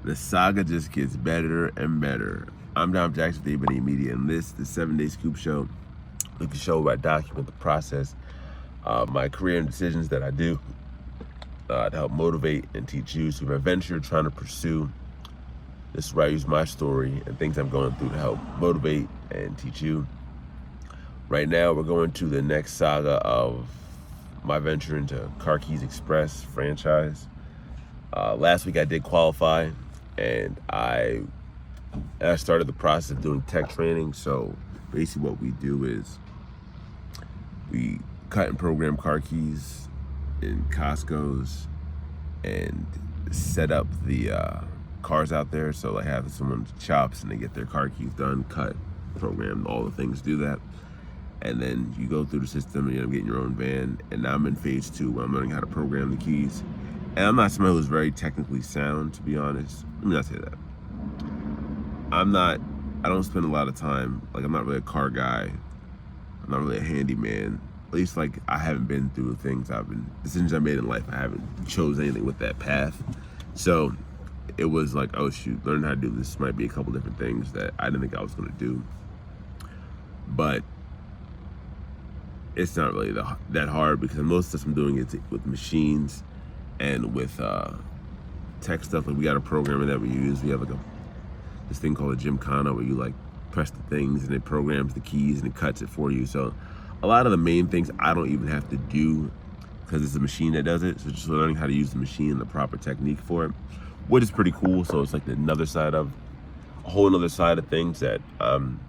The saga just gets better and better. I'm Dom Jackson with Ebony Media, and this is the 7-Day Scoop Show. Like the show where I document the process of my career and decisions that I do to help motivate and teach you. So if you're a venture you're trying to pursue, this is where I use my story and things I'm going through to help motivate and teach you. Right now, we're going to the next saga of my venture into Car Keys Express franchise. Last week I did qualify, and I started the process of doing tech training. So basically what we do is we cut and program car keys in Costco's and set up the cars out there. So I have someone's shops and they get their car keys done, cut, program, all the things, do that. And then you go through the system and you end up getting your own van. And now I'm in phase 2 where I'm learning how to program the keys. And I'm not someone who's very technically sound, to be honest. Let me not say that. I don't spend a lot of time, I'm not really a car guy. I'm not really a handyman. At least I haven't been through the decisions I made in life. I haven't chose anything with that path. So it was like, oh shoot, learning how to do this might be a couple different things that I didn't think I was gonna do. But it's not really that hard because most of the stuff I'm doing is with machines and with tech stuff. We got a programmer that we use. We have this thing called a Gymkhana where you press the things and it programs the keys and it cuts it for you. So a lot of the main things I don't even have to do because it's a machine that does it. So just learning how to use the machine and the proper technique for it, which is pretty cool. So it's like a whole another side of things that I'm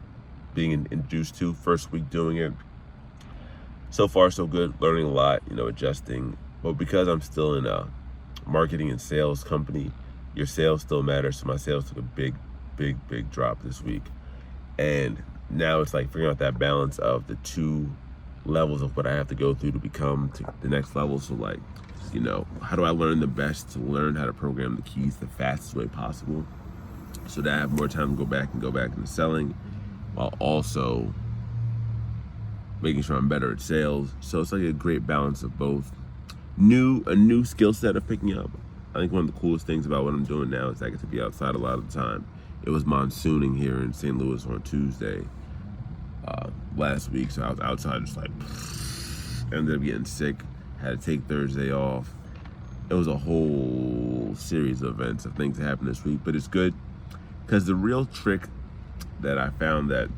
being introduced to. First week doing it. So far so good, learning a lot, adjusting. But because I'm still in a marketing and sales company, your sales still matter. So my sales took a big drop this week. And now it's figuring out that balance of the two levels of what I have to go through to become to the next level. So how do I learn the best to learn how to program the keys the fastest way possible so that I have more time to go back into selling while also making sure I'm better at sales. So it's a great balance of both. A new skill set of picking up. I think one of the coolest things about what I'm doing now is I get to be outside a lot of the time. It was monsooning here in St. Louis on Tuesday last week, so I was outside just ended up getting sick, had to take Thursday off. It was a whole series of events of things that happened this week, but it's good because the real trick that I found that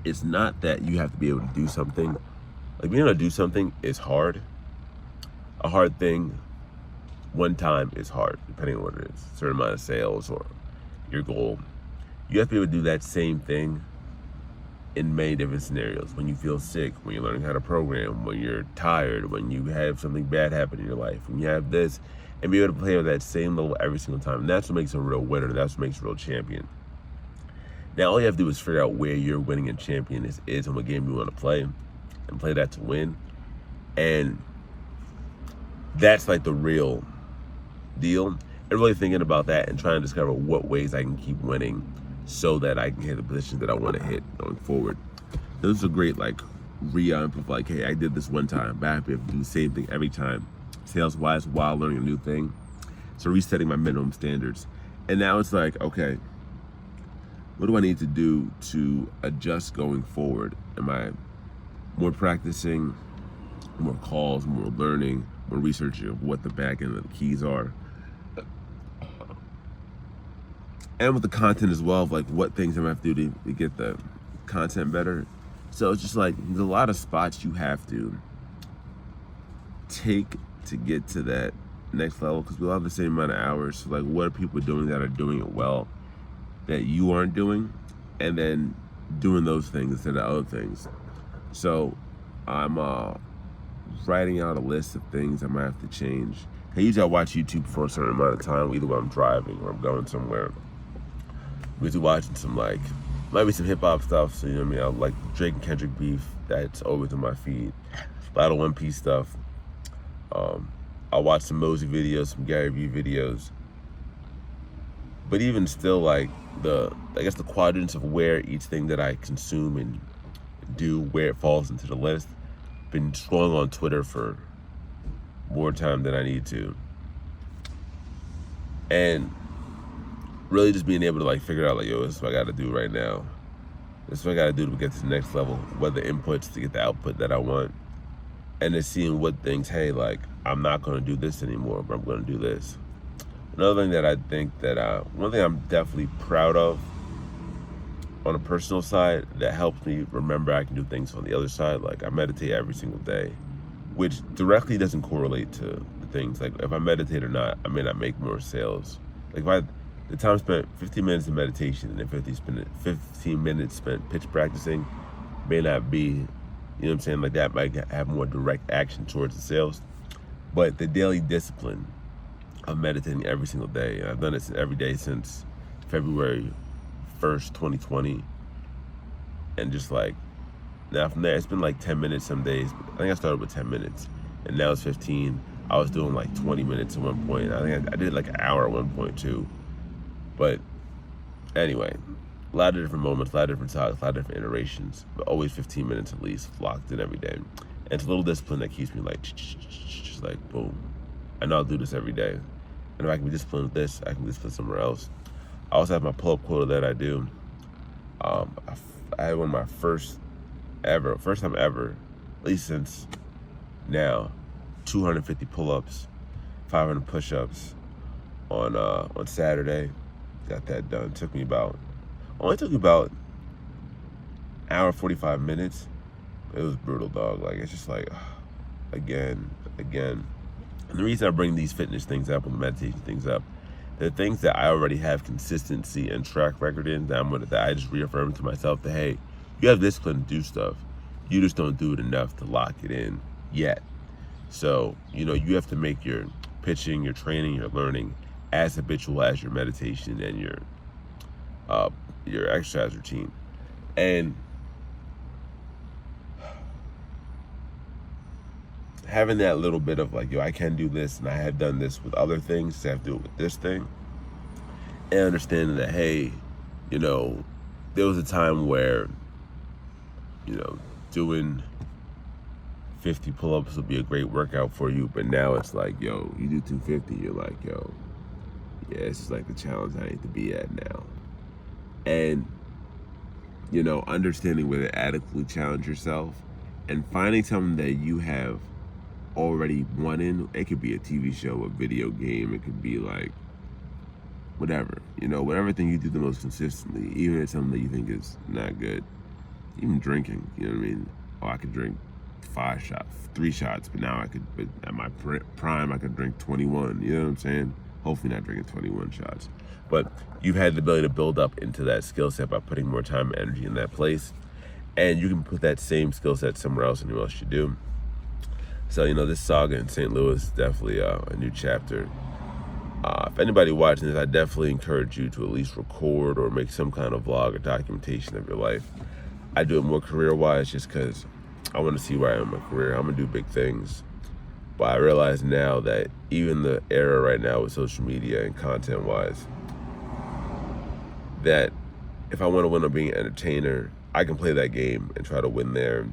it's not that you have to be able to do something. Being able to do something is hard. A hard thing one time is hard, depending on what it is. A certain amount of sales or your goal. You have to be able to do that same thing in many different scenarios. When you feel sick, when you're learning how to program, when you're tired, when you have something bad happen in your life, when you have this, and be able to play at that same level every single time. And that's what makes a real winner. That's what makes a real champion. Now, all you have to do is figure out where your winning and champion is and what game you want to play and play that to win. And that's the real deal. And really thinking about that and trying to discover what ways I can keep winning so that I can hit the positions that I want to hit going forward. This is a great re-ump of hey, I did this one time, but I have to do the same thing every time, sales-wise, while learning a new thing. So resetting my minimum standards. And now it's okay, what do I need to do to adjust going forward? Am I more practicing, more calls, more learning, more researching of what the back end of the keys are? And with the content as well, of what things I'm gonna have to do to get the content better. So it's just there's a lot of spots you have to take to get to that next level because we all have the same amount of hours. So what are people doing that are doing it well that you aren't doing, and then doing those things instead of other things. So I'm writing out a list of things I might have to change. Usually I watch YouTube for a certain amount of time, either when I'm driving or I'm going somewhere. I'm usually watching some might be some hip hop stuff, so I like Drake and Kendrick beef, that's always on my feed. A lot of One Piece stuff. I'll watch some Mosey videos, some Gary Vee videos. But even still, the quadrants of where each thing that I consume and do, where it falls into the list, been scrolling on Twitter for more time than I need to. And really just being able to like figure out like, yo, this is what I got to do right now. This is what I got to do to get to the next level. What are the inputs to get the output that I want, and then seeing what things, hey, like I'm not going to do this anymore, but I'm going to do this. Another thing that I think that one thing I'm definitely proud of on a personal side that helps me remember I can do things on the other side. Like I meditate every single day, which directly doesn't correlate to the things. Like if I meditate or not, I may not make more sales. Like if the time spent 15 minutes in meditation and then 15 minutes spent pitch practicing may not be, you know what I'm saying, like that might have more direct action towards the sales. But the daily discipline of meditating every single day, and I've done it every day since February 1st, 2020, and just like, now from there, it's been like 10 minutes some days. I think I started with 10 minutes, and now it's 15. I was doing like 20 minutes at one point. I think I did like an hour at one point too. But anyway, a lot of different moments, a lot of different talks, a lot of different iterations, but always 15 minutes at least, locked in every day. And it's a little discipline that keeps me like, just like boom. I know I'll do this every day. And if I can be disciplined with this, I can be disciplined somewhere else. I also have my pull-up quota that I do. I had one of my first time ever, at least since now, 250 pull-ups, 500 push-ups on Saturday. Got that done. Only took me about hour 45 minutes. It was brutal, dog. Like it's just like again. And the reason I bring these fitness things up and the meditation things up, the things that I already have consistency and track record in, that I just reaffirm to myself that, hey, you have discipline to do stuff. You just don't do it enough to lock it in yet. So, you have to make your pitching, your training, your learning as habitual as your meditation and your exercise routine. And having that little bit of like, yo, I can do this, and I have done this with other things, so I have to do it with this thing. And understanding that, hey, there was a time where, doing 50 pull-ups would be a great workout for you, but now it's like, yo, you do 250, you're like, yo, yeah, this is like the challenge I need to be at now. And, understanding where to adequately challenge yourself and finding something that you have already won in. It could be a TV show, a video game, it could be like whatever, whatever thing you do the most consistently, even if it's something that you think is not good. Even drinking, you know what I mean? Oh, I could drink 3 shots, but at my prime, I could drink 21, you know what I'm saying? Hopefully not drinking 21 shots. But you've had the ability to build up into that skill set by putting more time and energy in that place. And you can put that same skill set somewhere else, anywhere else you do. So, this saga in St. Louis is definitely a new chapter. If anybody watching this, I definitely encourage you to at least record or make some kind of vlog or documentation of your life. I do it more career-wise just because I want to see where I am in my career. I'm going to do big things. But I realize now that even the era right now with social media and content-wise, that if I want to win on being an entertainer, I can play that game and try to win there.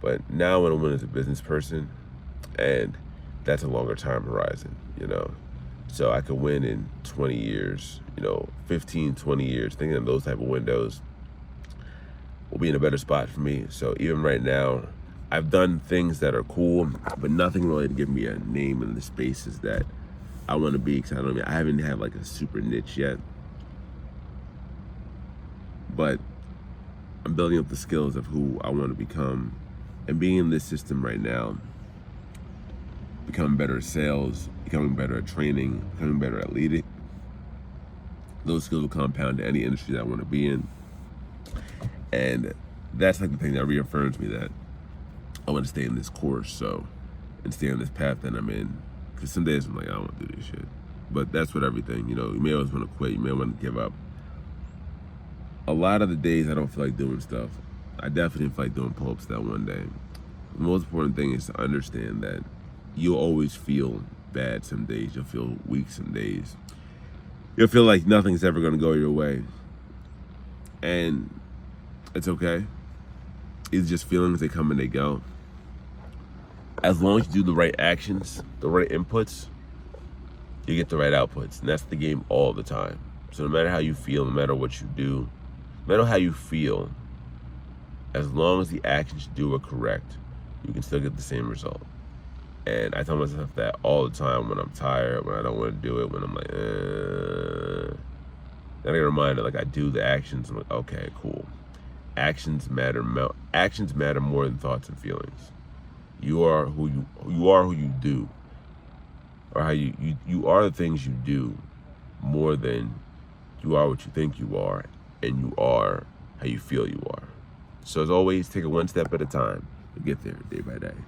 But now I want to win as a business person, and that's a longer time horizon, So I could win in 20 years, 15, 20 years, thinking of those type of windows will be in a better spot for me. So even right now, I've done things that are cool, but nothing really to give me a name in the spaces that I want to be, because I haven't had like a super niche yet. But I'm building up the skills of who I want to become, and being in this system right now, becoming better at sales, becoming better at training, becoming better at leading. Those skills will compound to any industry that I want to be in. And that's like the thing that reaffirms me that I want to stay in this course, and stay on this path that I'm in. Because some days I'm like, I don't want to do this shit. But that's what everything, you may always want to quit, you may want to give up. A lot of the days I don't feel like doing stuff. I definitely didn't feel like doing pull-ups that one day. The most important thing is to understand that you'll always feel bad some days. You'll feel weak some days. You'll feel like nothing's ever going to go your way. And it's okay. It's just feelings, they come and they go. As long as you do the right actions, the right inputs, you get the right outputs. And that's the game all the time. So no matter how you feel, no matter what you do, no matter how you feel, as long as the actions you do are correct, you can still get the same result. And I tell myself that all the time when I'm tired, when I don't want to do it, when I'm like, then I get reminded, like, I do the actions. I'm like, okay, cool. Actions matter. Actions matter more than thoughts and feelings. You are who you do, or how you are the things you do, more than you are what you think you are, and you are how you feel you are. So as always, take it one step at a time to get there, day by day.